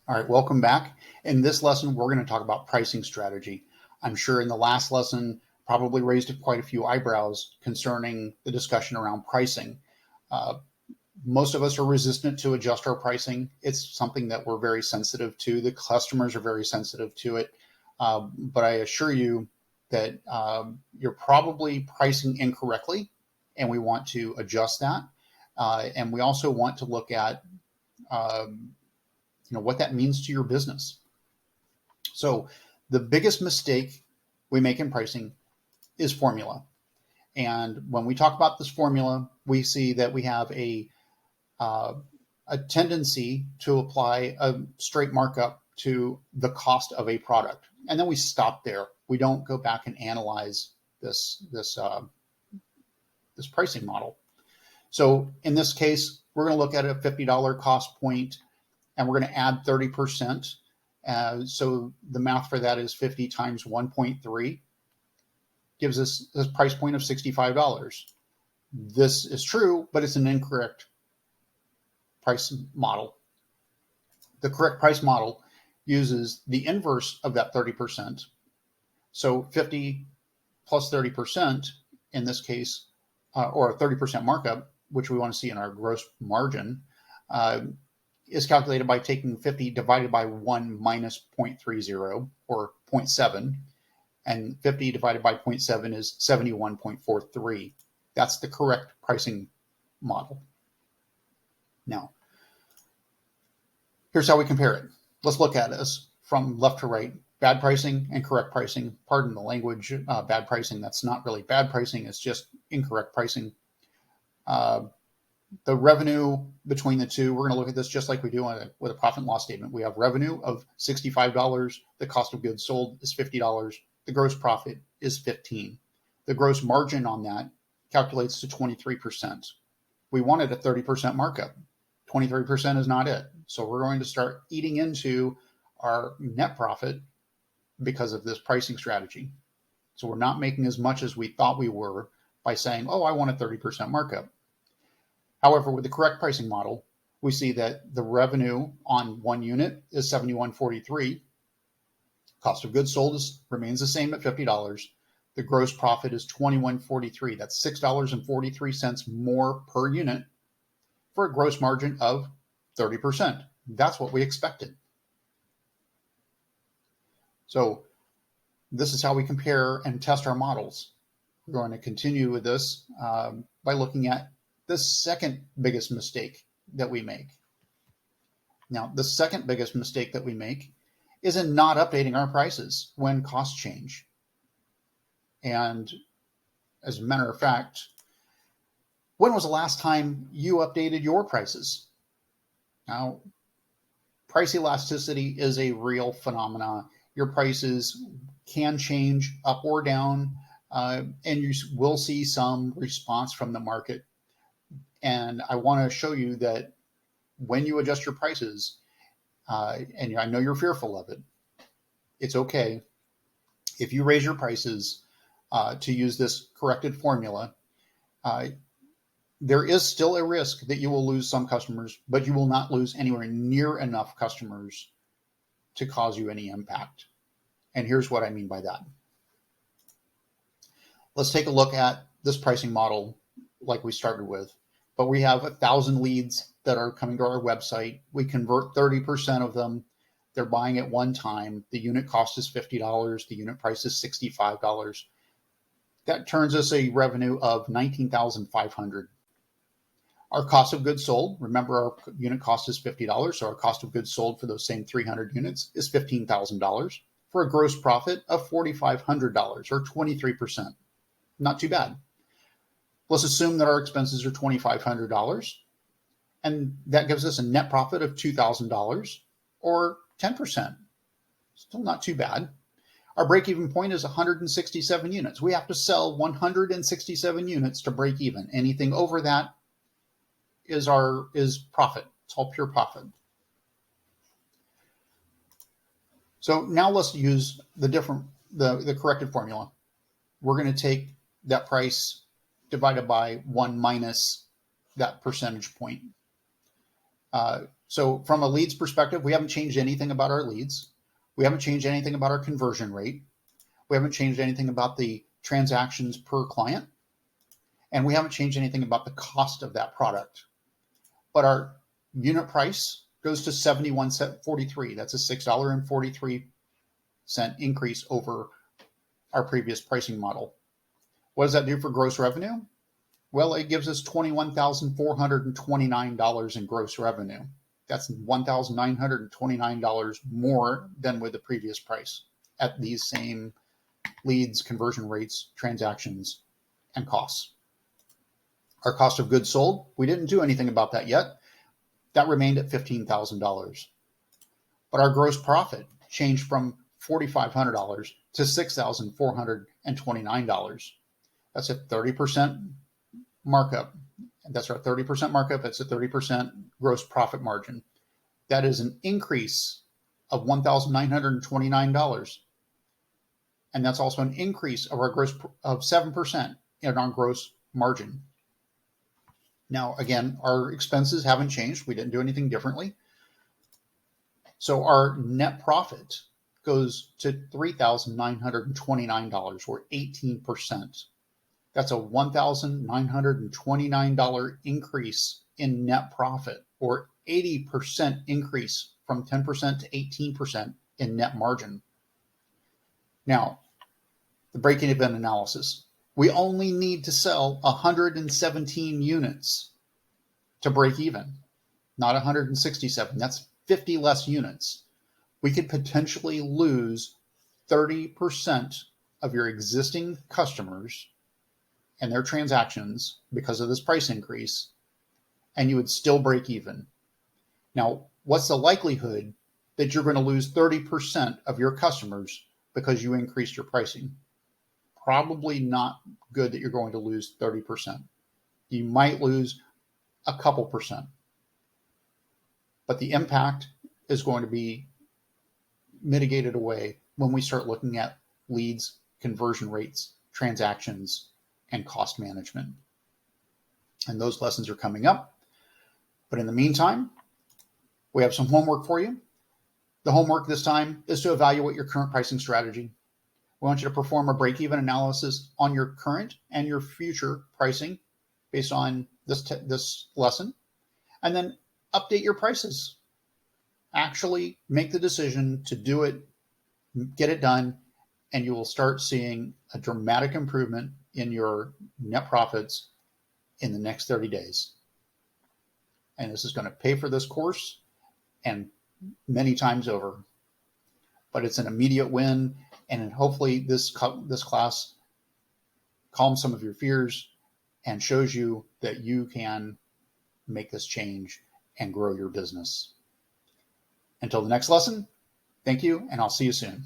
All right, welcome back. In this lesson, we're going to talk about pricing strategy. I'm sure in the last lesson, probably raised quite a few eyebrows concerning the discussion around pricing. Uh, Most of us are resistant to adjust our pricing. It's something that we're very sensitive to. The customers are very sensitive to it. But I assure you that you're probably pricing incorrectly, and we want to adjust that. And we also want to look at um, what that means to your business. So the biggest mistake we make in pricing is formula. And when we talk about this formula, we see that we have uh, a tendency to apply a straight markup to the cost of a product, and then we stop there. We don't go back and analyze this pricing model. So in this case, we're going to look at a $50 cost point, and we're going to add 30%. So the math for that is 50 times 1.3 gives us this price point of $65. This is true, but it's an incorrect price model. The correct price model uses the inverse of that 30%. So 50 plus 30% in this case, or a 30% markup, which we want to see in our gross margin, is calculated by taking 50 divided by 1 minus 0.30 or 0.7. And 50 divided by 0.7 is 71.43. That's the correct pricing model. Now, here's how we compare it. Let's look at this from left to right. Bad pricing and correct pricing. Pardon the language, bad pricing. That's not really bad pricing. It's just incorrect pricing. The revenue between the two, we're going to look at this just like we do with a profit and loss statement. We have revenue of $65. The cost of goods sold is $50. The gross profit is $15. The gross margin on that calculates to 23%. We wanted a 30% markup. 23% is not it. So we're going to start eating into our net profit because of this pricing strategy. So we're not making as much as we thought we were by saying, oh, I want a 30% markup. However, with the correct pricing model, we see that the revenue on one unit is $71.43. Cost of goods sold remains the same at $50. The gross profit is $21.43. That's $6.43 more per unit for a gross margin of 30%. That's what we expected. So this is how we compare and test our models. We're going to continue with this by looking at the second biggest mistake that we make. Now, the second biggest mistake that we make is in not updating our prices when costs change. And as a matter of fact, when was the last time you updated your prices? Now, price elasticity is a real phenomenon. Your prices can change up or down, and you will see some response from the market. And I want to show you that when you adjust your prices, and I know you're fearful of it, it's okay. If you raise your prices to use this corrected formula, there is still a risk that you will lose some customers, but you will not lose anywhere near enough customers to cause you any impact. And here's what I mean by that. Let's take a look at this pricing model like we started with. But we have 1,000 leads that are coming to our website. We convert 30% of them. They're buying at one time. The unit cost is $50. The unit price is $65. That turns us a revenue of $19,500. Our cost of goods sold, remember our unit cost is $50, so our cost of goods sold for those same 300 units is $15,000 for a gross profit of $4,500 or 23%. Not too bad. Let's assume that our expenses are $2,500, and that gives us a net profit of $2,000 or 10%. Still not too bad. Our break-even point is 167 units. We have to sell 167 units to break even. Anything over that is profit. It's all pure profit. So now let's use the corrected formula. We're going to take that price divided by 1 minus that percentage point. So from a leads perspective, we haven't changed anything about our leads. We haven't changed anything about our conversion rate. We haven't changed anything about the transactions per client. And we haven't changed anything about the cost of that product. But our unit price goes to $71.43. That's a $6.43 increase over our previous pricing model. What does that do for gross revenue? Well, it gives us $21,429 in gross revenue. That's $1,929 more than with the previous price at these same leads, conversion rates, transactions, and costs. Our cost of goods sold, we didn't do anything about that yet. That remained at $15,000. But our gross profit changed from $4,500 to $6,429. That's a 30% markup. That's our 30% markup. That's a 30% gross profit margin. That is an increase of $1,929. And that's also an increase of our gross of 7% in our gross margin. Now, again, our expenses haven't changed. We didn't do anything differently. So our net profit goes to $3,929 or 18%. That's a $1,929 increase in net profit or 80% increase from 10% to 18% in net margin. Now, the break-even analysis. We only need to sell 117 units to break even, not 167. That's 50 less units. We could potentially lose 30% of your existing customers and their transactions because of this price increase, and you would still break even. Now, what's the likelihood that you're going to lose 30% of your customers because you increased your pricing? Probably not good that you're going to lose 30%. You might lose a couple percent, but the impact is going to be mitigated away when we start looking at leads, conversion rates, transactions, and cost management. And those lessons are coming up. But in the meantime, we have some homework for you. The homework this time is to evaluate your current pricing strategy. We want you to perform a break-even analysis on your current and your future pricing based on this lesson, and then update your prices. Actually make the decision to do it, get it done, and you will start seeing a dramatic improvement in your net profits in the next 30 days. And this is going to pay for this course and many times over. But it's an immediate win, and hopefully this class calms some of your fears and shows you that you can make this change and grow your business. Until the next lesson, thank you, and I'll see you soon.